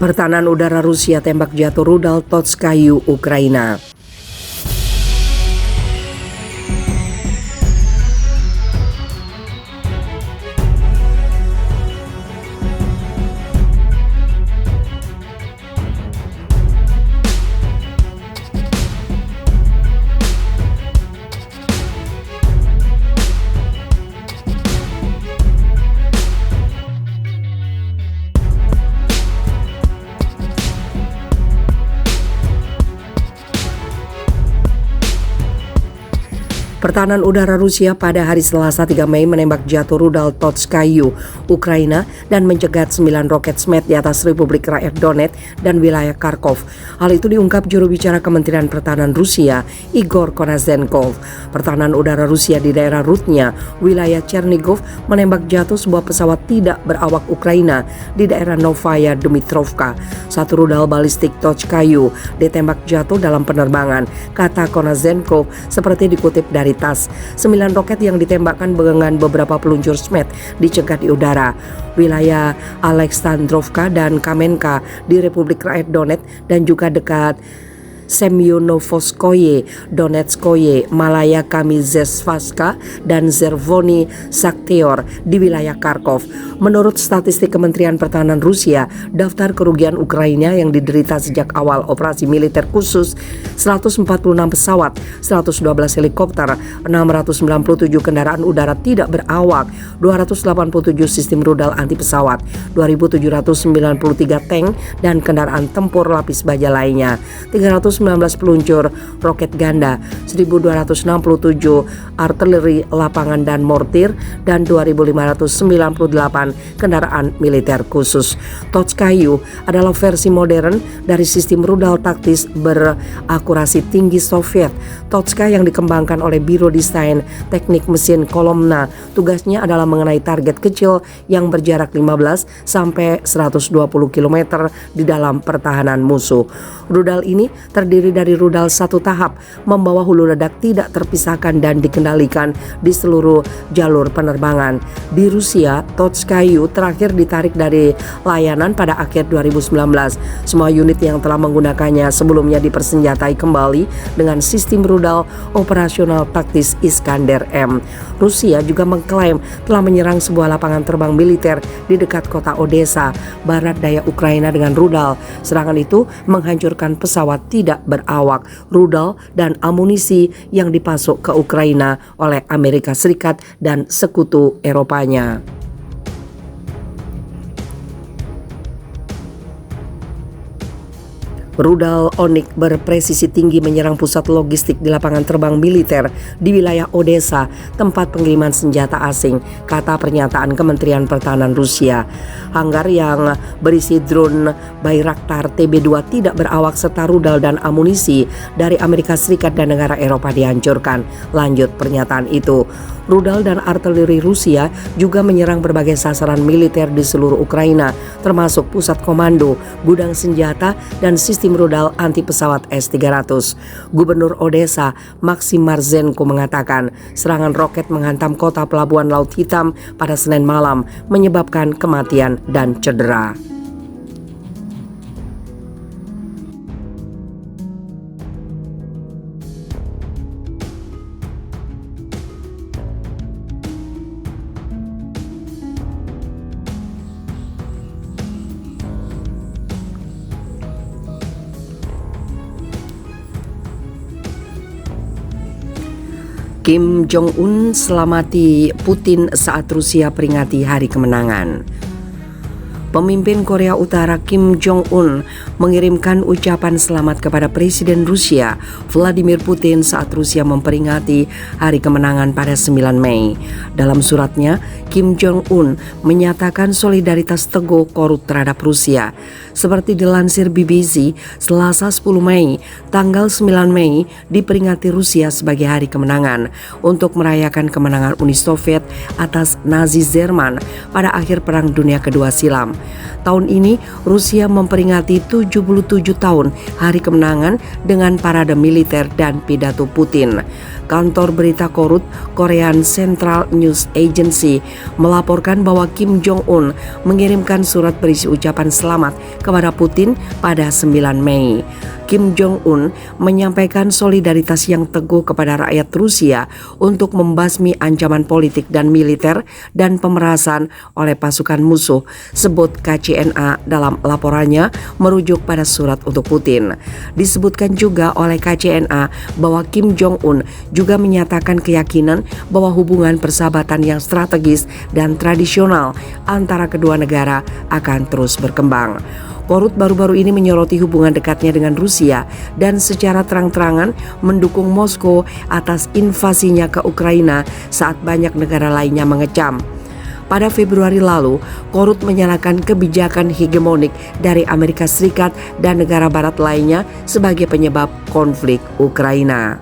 Pertahanan udara Rusia tembak jatuh rudal Totskayu, Ukraina. Pertahanan udara Rusia pada hari Selasa 3 Mei menembak jatuh rudal Totskayu, Ukraina dan mencegat 9 roket Scmed di atas Republik Rakyat Donetsk dan wilayah Kharkov. Hal itu diungkap juru bicara Kementerian Pertahanan Rusia, Igor Konazenkov. Pertahanan udara Rusia di daerah Rudnya, wilayah Chernigov, menembak jatuh sebuah pesawat tidak berawak Ukraina di daerah Novaya Dmitrovka. Satu rudal balistik Totskayu ditembak jatuh dalam penerbangan, kata Konazenkov, seperti dikutip dari TASS. 9 roket yang ditembakkan dengan beberapa peluncur Scmed dicegat di udara. Wilayah Aleksandrovka dan Kamenka di Republik Rakyat Donetsk dan juga dekat Semyonovoskoye, Donetskoye, Malaya Kamizhevska dan Zervony Sakhteor di wilayah Kharkov. Menurut statistik Kementerian Pertahanan Rusia, daftar kerugian Ukraina yang diderita sejak awal operasi militer khusus 146 pesawat, 112 helikopter, 697 kendaraan udara tidak berawak, 287 sistem rudal anti pesawat, 2.793 tank dan kendaraan tempur lapis baja lainnya, 319 peluncur roket ganda, 1.267 artileri lapangan dan mortir, dan 2.598 kendaraan militer khusus. Totskayu adalah versi modern dari sistem rudal taktis berakurasi tinggi Soviet. Totska yang dikembangkan oleh Biro Desain Teknik Mesin Kolomna, tugasnya adalah mengenai target kecil yang berjarak 15 sampai 120 km di dalam pertahanan musuh. Rudal ini terdiri dari rudal satu tahap, membawa hulu ledak tidak terpisahkan dan dikendalikan di seluruh jalur penerbangan. Di Rusia, Totskayu terakhir ditarik dari layanan pada akhir 2019. Semua unit yang telah menggunakannya sebelumnya dipersenjatai kembali dengan sistem rudal operasional taktis Iskander M. Rusia juga mengklaim telah menyerang sebuah lapangan terbang militer di dekat kota Odessa, barat daya Ukraina dengan rudal. Serangan itu menghancurkan pesawat tidak berawak, rudal dan amunisi yang dipasok ke Ukraina oleh Amerika Serikat dan sekutu Eropanya. Rudal Onik berpresisi tinggi menyerang pusat logistik di lapangan terbang militer di wilayah Odessa, tempat pengiriman senjata asing, kata pernyataan Kementerian Pertahanan Rusia. Hanggar yang berisi drone Bayraktar TB2 tidak berawak serta rudal dan amunisi dari Amerika Serikat dan negara Eropa dihancurkan. Lanjut pernyataan itu. Rudal dan artileri Rusia juga menyerang berbagai sasaran militer di seluruh Ukraina, termasuk pusat komando, gudang senjata, dan sistem rudal anti pesawat S-300. Gubernur Odessa, Maxim Marzenko, mengatakan serangan roket menghantam kota pelabuhan Laut Hitam pada Senin malam, menyebabkan kematian dan cedera. Kim Jong-un selamati Putin saat Rusia peringati Hari Kemenangan. Pemimpin Korea Utara Kim Jong-un mengirimkan ucapan selamat kepada Presiden Rusia Vladimir Putin saat Rusia memperingati Hari Kemenangan pada 9 Mei. Dalam suratnya, Kim Jong-un menyatakan solidaritas teguh Korut terhadap Rusia. Seperti dilansir BBC, Selasa 10 Mei, tanggal 9 Mei diperingati Rusia sebagai Hari Kemenangan untuk merayakan kemenangan Uni Soviet atas Nazi Jerman pada akhir Perang Dunia Kedua silam. Tahun ini Rusia memperingati 77 tahun Hari Kemenangan dengan parade militer dan pidato Putin. Kantor berita Korut Korean Central News Agency melaporkan bahwa Kim Jong-un mengirimkan surat berisi ucapan selamat kepada Putin pada 9 Mei. Kim Jong-un menyampaikan solidaritas yang teguh kepada rakyat Rusia untuk membasmi ancaman politik dan militer dan pemerasan oleh pasukan musuh, sebut KCNA dalam laporannya merujuk pada surat untuk Putin. Disebutkan juga oleh KCNA bahwa Kim Jong-un juga menyatakan keyakinan bahwa hubungan persahabatan yang strategis dan tradisional antara kedua negara akan terus berkembang. Korut baru-baru ini menyoroti hubungan dekatnya dengan Rusia dan secara terang-terangan mendukung Moskow atas invasinya ke Ukraina saat banyak negara lainnya mengecam. Pada Februari lalu, Korut menyalahkan kebijakan hegemonik dari Amerika Serikat dan negara barat lainnya sebagai penyebab konflik Ukraina.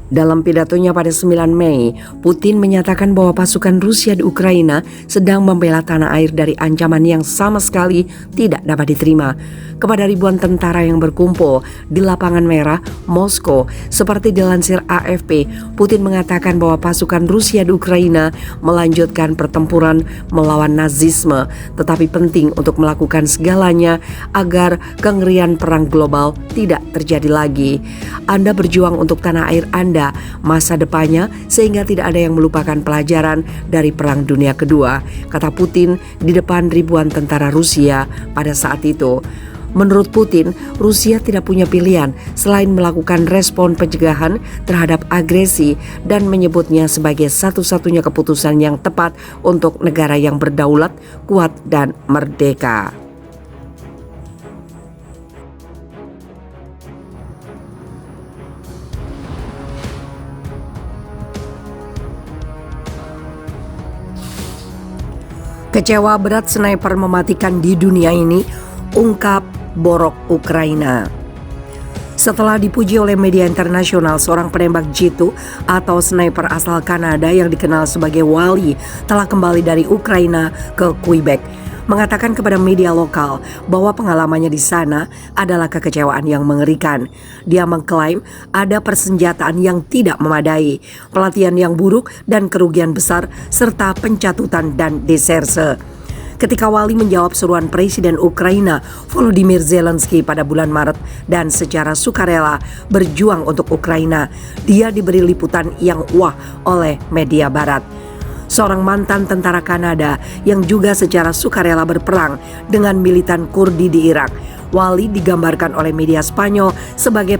Dalam pidatonya pada 9 Mei, Putin menyatakan bahwa pasukan Rusia di Ukraina sedang membela tanah air dari ancaman yang sama sekali tidak dapat diterima. Kepada ribuan tentara yang berkumpul di Lapangan Merah, Moskow, seperti dilansir AFP, Putin mengatakan bahwa pasukan Rusia di Ukraina melanjutkan pertempuran melawan nazisme, tetapi penting untuk melakukan segalanya agar kengerian perang global tidak terjadi lagi. Anda berjuang untuk tanah air Anda, masa depannya, sehingga tidak ada yang melupakan pelajaran dari Perang Dunia Kedua, kata Putin di depan ribuan tentara Rusia pada saat itu. Menurut Putin, Rusia tidak punya pilihan selain melakukan respon pencegahan terhadap agresi dan menyebutnya sebagai satu-satunya keputusan yang tepat untuk negara yang berdaulat, kuat, dan merdeka. Kecewa berat sniper mematikan di dunia ini, ungkap Borok Ukraina. Setelah dipuji oleh media internasional, seorang penembak jitu atau sniper asal Kanada yang dikenal sebagai Wally telah kembali dari Ukraina ke Quebec, mengatakan kepada media lokal bahwa pengalamannya di sana adalah kekecewaan yang mengerikan. Dia mengklaim ada persenjataan yang tidak memadai, pelatihan yang buruk dan kerugian besar, serta pencatutan dan deserse. Ketika Wally menjawab seruan Presiden Ukraina Volodymyr Zelensky pada bulan Maret dan secara sukarela berjuang untuk Ukraina, dia diberi liputan yang wah oleh media barat. Seorang mantan tentara Kanada yang juga secara sukarela berperang dengan militan Kurdi di Irak, Wally digambarkan oleh media Spanyol sebagai